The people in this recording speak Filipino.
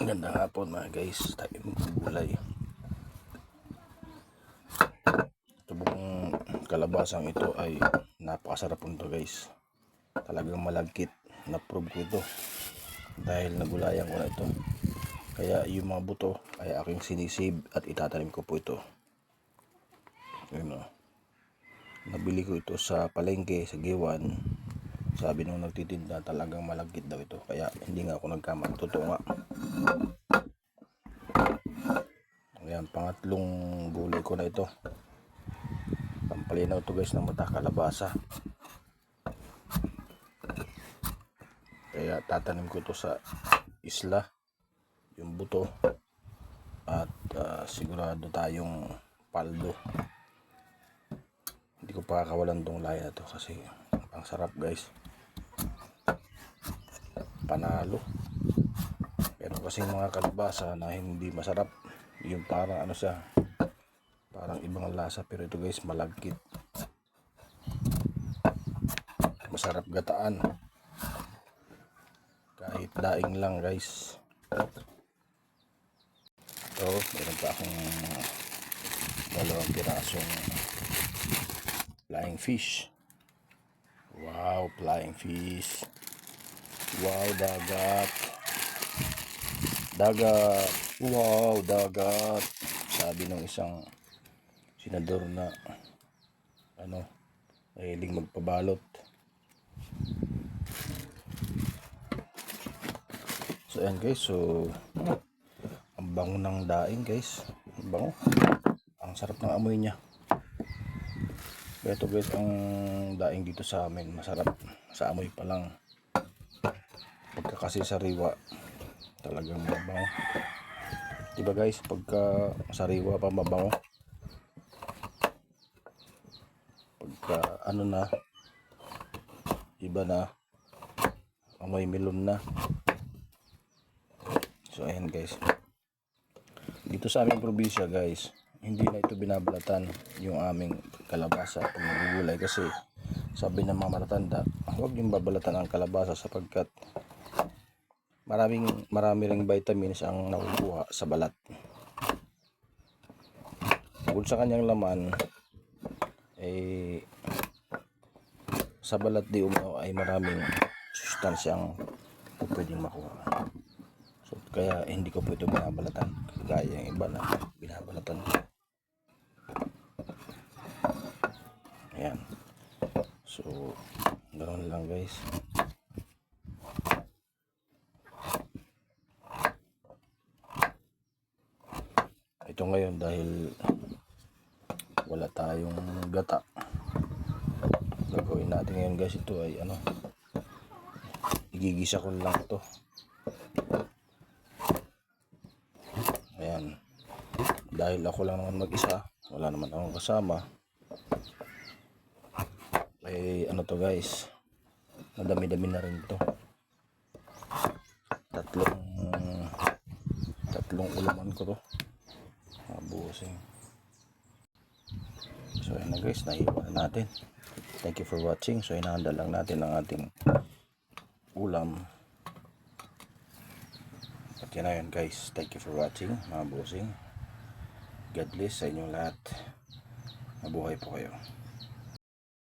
Magandang hapon mga guys, tayo maggulay. Ito pong kalabasang ito ay napakasarap po ito guys. Talagang malagkit, na-prove ko ito dahil nagulayan ko na ito. Kaya yung mga buto ay aking sinisave at itatanim ko po ito. Yun o. Nabili ko ito sa palengke, sa Giwan. Sabi nung nagtitinda, talagang malagkit daw ito. Kaya hindi nga ako nagkamali. Totoo nga. Ayan, pangatlong gulay ko na ito. Pampalinaw ito guys ng mata, kalabasa. Kaya tatanim ko ito sa isla, yung buto. At sigurado tayong paldo. Hindi ko pa kakawalan tong lahi na ito kasi ang sarap guys. Panalo. Pero kasi mga kalabasa na hindi masarap, yung parang ano siya, parang ibang lasa, pero ito guys malagkit, masarap gataan kahit daing lang guys. So meron pa akong dalawang pirasong flying fish. Wow, flying fish. Wow, dagat. Dagat. Wow, dagat. Sabi ng isang senador na mahilig magpabalot. So ayan guys, so ang bango ng daing guys. Ang bango. Ang sarap ng amoy niya. Ito guys, ang daing dito sa amin masarap. Sa amoy pa lang. Pagka kasi sariwa, talagang mabango. Diba guys, pagka sariwa pa mabango. Pagka ano na, iba na, amoy melon na. So ayan guys, dito sa aming probinsya guys, hindi na ito binabalatan yung aming kalabasa pag nagugulay, kasi sabi ng mga matatanda, huwag yung babalatan ang kalabasa sapagkat marami ring vitamins ang nakukuha sa balat. Bukod sa kanyang laman, sa balat di umano ay maraming sustansyang pwedeng makuha. So kaya hindi ko po ito binabalatan kagaya yung iba na binabalatan. Ayan. So ganoon lang guys. Ito ngayon dahil wala tayong gata, gagawin natin ngayon guys, ito ay igigisa ko lang ito. Ayan, dahil ako lang naman mag-isa, wala naman akong kasama, ay to guys, madami-dami na rin ito. Tatlong ulaman ko to, busing. So ayan na guys, naiwan na natin. Thank you for watching. So inahanda lang natin ang ating ulam. At yan na yun guys, thank you for watching mga busing. God bless sa inyong lahat. Mabuhay po kayo.